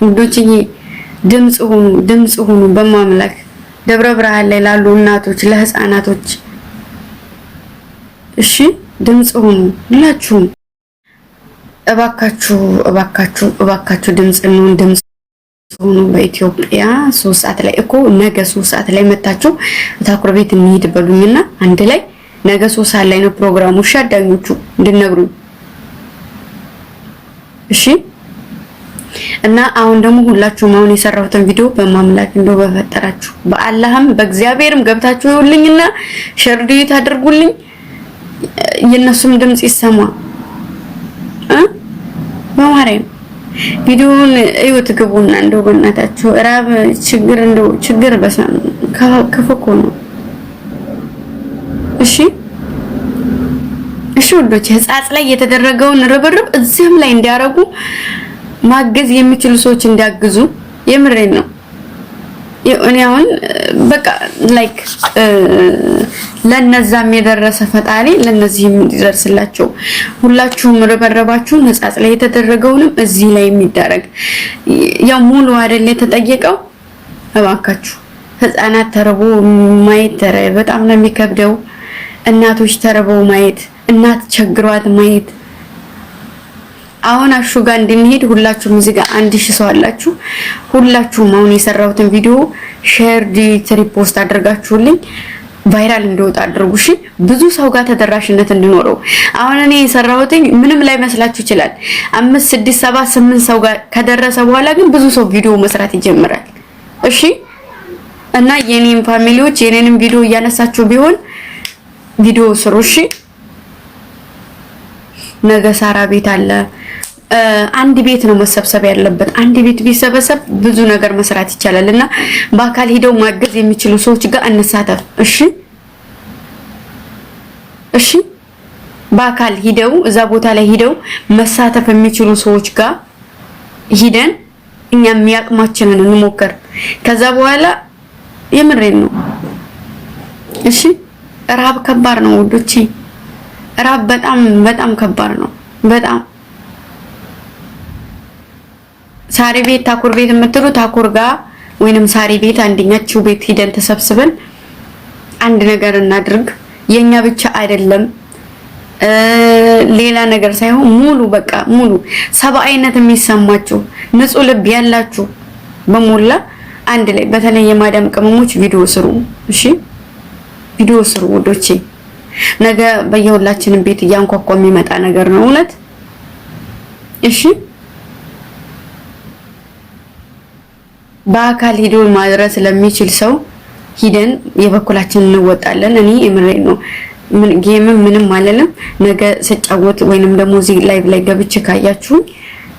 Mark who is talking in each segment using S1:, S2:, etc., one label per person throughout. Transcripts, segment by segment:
S1: ውዶችዬ ድምጽ ሁኑ በማምላክ ደብረ ብርሃን ላይ ላሉ እናቶች ለህፃናቶች እሺ ድምጽ ሁኑ ሁላችሁም እባካችሁ ድምጽ ሁኑ በኢትዮጵያ 3 ሰዓት ላይ እኮ ነገ 3 ሰዓት ላይ መጣችሁ ታኩር ቤት እንሂድ በሉኝና አንድ ላይ ነገ 3 ሰዓት ላይ ነው ፕሮግራሙ ሻዳኞቹ እንድነግሩ እሺ እና አሁን ደግሞ ሁላችሁም አሁን የሰራሁትን ቪዲዮ በማምላክ እንደው በፈጠራችሁ በአላህም በእግዚአብሔርም ገብታችሁ ይውልኝና ሸርዲት አድርጉልኝ የነሱም ድምጽ ይሰማ በማርያም ቪዲዮውን እዩት ግቡና እንደው በእናታችሁ ራብ ችግር በሰም ከፈኮ ነው እሺ ወዶች ህፃጽ ላይ የተደረገውን ርብርብ እዚህም ላይ እንዲያረጉ ማገዝ የሚችሉ ሰዎች እንዲያግዙ የምሬን ነው እኔ አሁን በቃ ላይክ ለነዛም የደረሰ ፈጣሪ ለነዚህም እንዲደርስላቸው ሁላችሁም ርብርባችሁን ህፃጽ ላይ የተደረገውንም እዚህ ላይ የሚደረግ ያው ሙሉ አይደል የተጠየቀው እባካችሁ ህፃናት ተርቦ ማየት በጣም ነው የሚከብደው እናቶች ተርበው ማየት እናት ቸግሯት ማየት አሁን አሹ ጋር እንድንሄድ ሁላችሁም እዚህ ጋር 1000 ሰው አላችሁ ሁላችሁም አሁን የሰራሁትን ቪዲዮ ሼር ሪፖስት አድርጋችሁልኝ ቫይራል እንዲወጣ አድርጉ እሺ ብዙ ሰው ጋር ተደራሽነት እንዲኖረው አሁን እኔ የሰራሁት ምንም ላይ መስላችሁ ይችላል 5 6 7 8 ሰው ጋር ከደረሰ በኋላ ግን ብዙ ሰው ቪዲዮ መስራት ይጀምራል እሺ እና የኔም ፋሚሊዎች የኔንም ቪዲዮ እያነሳችሁ ቢሆን ቪዲዮ ስሩ እሺ ነገ ሳራ ቤት አለ አንድ ቤት ነው መሰብሰብ ያለበት አንድ ቤት ቢሰበሰብ ብዙ ነገር መስራት ይቻላልና በአካል ሄደው ማገዝ የሚችሉ ሰዎች ጋር እንሳተፍ እሺ በአካል ሄደው እዛ ቦታ ላይ ሄደው መሳተፍ የሚችሉ ሰዎች ጋር ሄደን እኛ የሚያቅማችንን እንሞክር ከዛ በኋላ የምሬን ነው እሺ ራብ ከባድ ነው ወዶቼ ራብ በጣም ከባድ ነው በጣም ሳሪ ቤት ታኩር ቤት የምትሉ ታኩር ጋር ወይንም ሳሪ ቤት አንደኛችሁ ቤት ሄደን ተሰብስበን አንድ ነገር እናድርግ የኛ ብቻ አይደለም ሌላ ነገር ሳይሆን ሙሉ ሰብአዊነት የሚሰማችሁ ንጹህ ልብ ያላችሁ በሞላ አንድ ላይ በተለይ የማዳም ቅመሞች ቪዲዮ ስሩ እሺ ቪዲዮ ስሩ ወዶቼ ነገ በየሁላችንም ቤት ያንኳኳ የሚመጣ ነገር ነው እውነት እሺ በአካል ሄዶ ማድረስ ለሚችል ሰው ሂደን የበኩላችንን እንወጣለን እኔ እምሬን ነው ምንም አይደለም ነገ ስጫወት ወይንም ደግሞ እዚህ ላይቭ ላይ ገብቼ ካያችሁ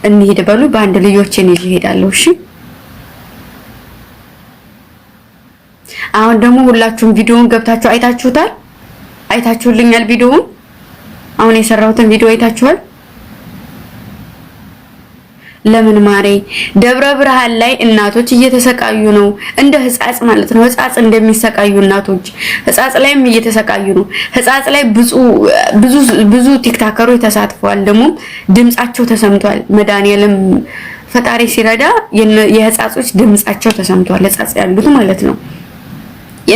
S1: እንሂድ በሉ በአንድ ልጆችን ይዤ እሄዳለሁ እሺ አሁን ደግሞ ሁላችሁም ቪዲዮውን ገብታችሁ አይታችሁልኛል ቪዲዮውን አሁን የሰራሁትን ቪዲዮ አይታችኋል ለምን ማሬ ደብረ ብርሃን ላይ እናቶች እየተሰቃዩ ነው እንደ ህፃጽ ማለት ነው ህፃጽ እንደሚሰቃዩ እናቶች ህፃጽ ላይም እየተሰቃዩ ነው ህፃጽ ላይ ብዙ ቲክታከሮች ተሳትፈዋል ደግሞ ድምጻቸው ተሰምቷል መድኃኒዓለም ፈጣሪ ሲረዳ የህፃጾች ድምጻቸው ተሰምቷል ህፃጽ ያሉት ማለት ነው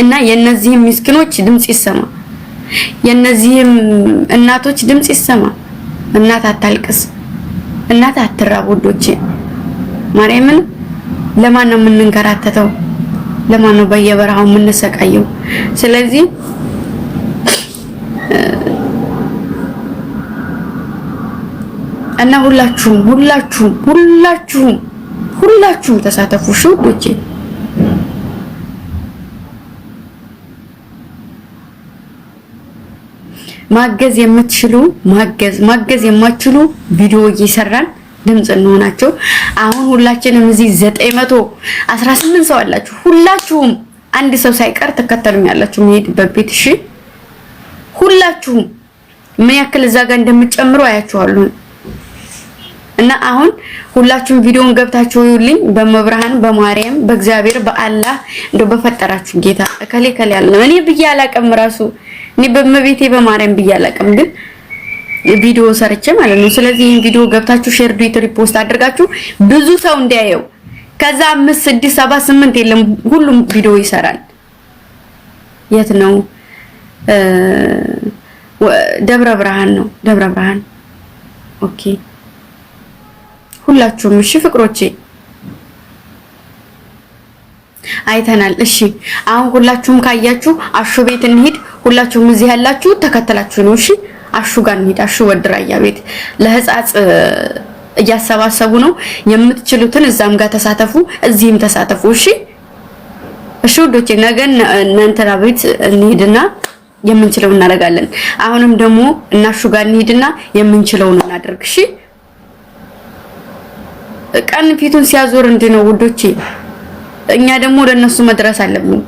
S1: እና የነዚህ ምስኪኖች ድምጽ ይሰማ የነዚህም እናቶች ድምጽ ይሰማ እናት አታልቅስ እናት አትራብ ወዶቼ ማርያምን ለማን ነው የምንንከራተተው ለማን ነው በየበረሃው የምንሰቃየው ስለዚህ እና ሁላችሁም ተሳተፉ ወዶቼ ማገዝ የምትችሉ ማገዝ የማትችሉ ቪዲዮ እየሰራን ድምጽ እንሆናቸው አሁን ሁላችንም እዚህ 918 ሰው አላችሁ ሁላችሁም አንድ ሰው ሳይቀር ተከተሉኛላችሁ መሄድበት ቤት እሺ ሁላችሁም ምን ያክል እዛ ጋር እንደምትጨምሩ አያችኋለሁ እና አሁን ሁላችሁም ቪዲዮን ገብታችሁ ይውልኝ በመብርሃን በማርያም በእግዚአብሔር በአላህ እንደው በፈጠራችሁ ጌታ ከሌ ያለ እኔ ብያላቀም ራሱ እኔ በመቤቴ በማርያም ብያላቀም ግን ቪዲዮ ሰርቼ ማለት ነው ስለዚህ ይሄን ቪዲዮ ገብታችሁ ሼር ሪፖስት አድርጋችሁ ብዙ ሰው እንዲያየው ከዛ 5 6 7 8 የለም ሁሉም ቪዲዮ ይሰራል። የት ነው? ደብረ ብርሃን ነው። ደብረ ብርሃን ኦኬ። ሁላችሁም እሺ ፍቅሮቼ አይተናል። እሺ አሁን ሁላችሁም ካያችሁ አሹ ቤት እንሂድ። ሁላችሁም እዚህ ያላችሁ ተከተላችሁ ነው። እሺ አሹ ጋር እንሂድ። አሹ ወድራያ ቤት ለህፃጽ እያሰባሰቡ ነው። የምትችሉትን እዛም ጋር ተሳተፉ፣ እዚህም ተሳተፉ። እሺ እሺ ወዶቼ ነገ እናንተና ቤት እንሂድና የምንችለው እናደርጋለን። አሁንም ደግሞ እናሹ ጋር እንሂድና የምንችለውን እናደርግ። እሺ ቀን ፊቱን ሲያዞር እንዴ ነው ውዶቼ። እኛ ደግሞ ለነሱ መድረስ አለብን።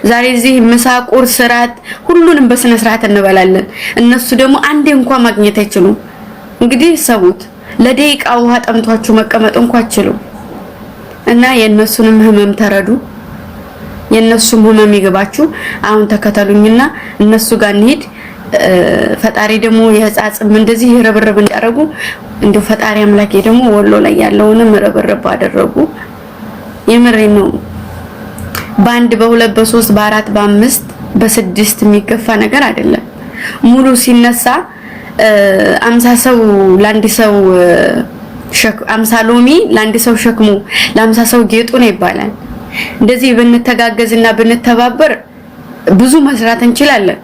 S1: ዛሬ እዚህ ምሳ፣ ቁርስ፣ ራት ሁሉንም በስነ ስርዓት እንበላለን። እነሱ ደግሞ አንዴ እንኳን ማግኘት አይችሉም። እንግዲህ ሰቡት ለደቂቃ ውሃ ጠምቷችሁ መቀመጥ እንኳን አይችሉም። እና የነሱንም ህመም ተረዱ፣ የነሱም ህመም ይገባችሁ። አሁን ተከተሉኝና እነሱ ጋር እንሂድ። ፈጣሪ ደግሞ የህፃጽም እንደዚህ ርብርብ እንዲያደርጉ እንደው ፈጣሪ አምላኬ ደግሞ ወሎ ላይ ያለውንም ርብርብ አደረጉ። የምሬን ነው። በአንድ በሁለት በሶስት በአራት በአምስት በስድስት የሚገፋ ነገር አይደለም። ሙሉ ሲነሳ 50 ሰው ለአንድ ሰው 50 ሎሚ ለአንድ ሰው ሸክሙ ለ50 ሰው ጌጡ ነው ይባላል። እንደዚህ ብንተጋገዝና ብንተባበር ብዙ መስራት እንችላለን።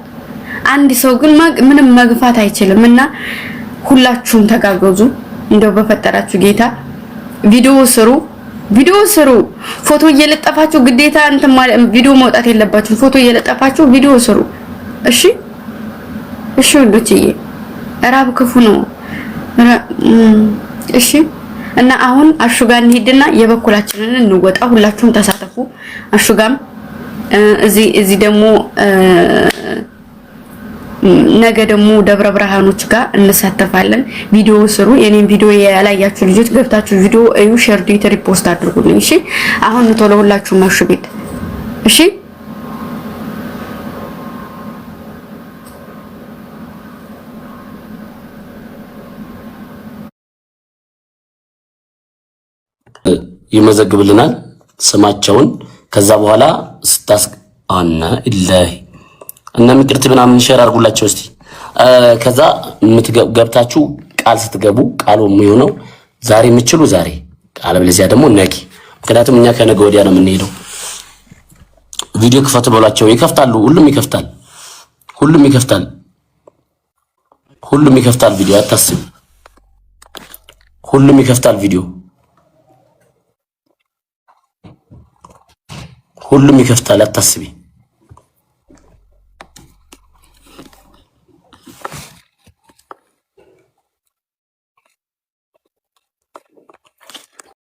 S1: አንድ ሰው ግን ምንም መግፋት አይችልም። እና ሁላችሁም ተጋገዙ። እንደው በፈጠራችሁ ጌታ ቪዲዮ ስሩ። ፎቶ እየለጠፋችሁ ግዴታ እንትን ማለት ቪዲዮ መውጣት የለባችሁ። ፎቶ እየለጠፋችሁ ቪዲዮ ስሩ። እሺ እሺ ወዶችዬ ራብ ክፉ ነው። እሺ እና አሁን አሹ ጋር እንሂድና የበኩላችንን እንወጣ። ሁላችሁም ተሳተፉ። አሹ ጋም እዚህ ደግሞ ነገ ደግሞ ደብረ ብርሃኖች ጋር እንሳተፋለን። ቪዲዮ ስሩ። የኔን ቪዲዮ ያላያችሁ ልጆች ገብታችሁ ቪዲዮ እዩ፣ ሼር፣ ዲት፣ ሪፖስት አድርጉልኝ። እሺ አሁን ቶሎ ሁላችሁም አሹ ቤት እሺ።
S2: ይመዘግብልናል ስማቸውን። ከዛ በኋላ አና ኢላሂ እና ምቅርት ምናምን ሼር አድርጉላቸው እስቲ። ከዛ ገብታችሁ ቃል ስትገቡ ቃሉ የሚሆነው ዛሬ የምትችሉ ዛሬ፣ አለበለዚያ ደግሞ ነገ። ምክንያቱም እኛ ከነገ ወዲያ ነው የምንሄደው። ቪዲዮ ክፈቱ በሏቸው። ይከፍታሉ። ሁሉም ይከፍታል ቪዲዮ። አታስብ፣ ሁሉም ይከፍታል ቪዲዮ። ሁሉም ይከፍታል፣ አታስቢ።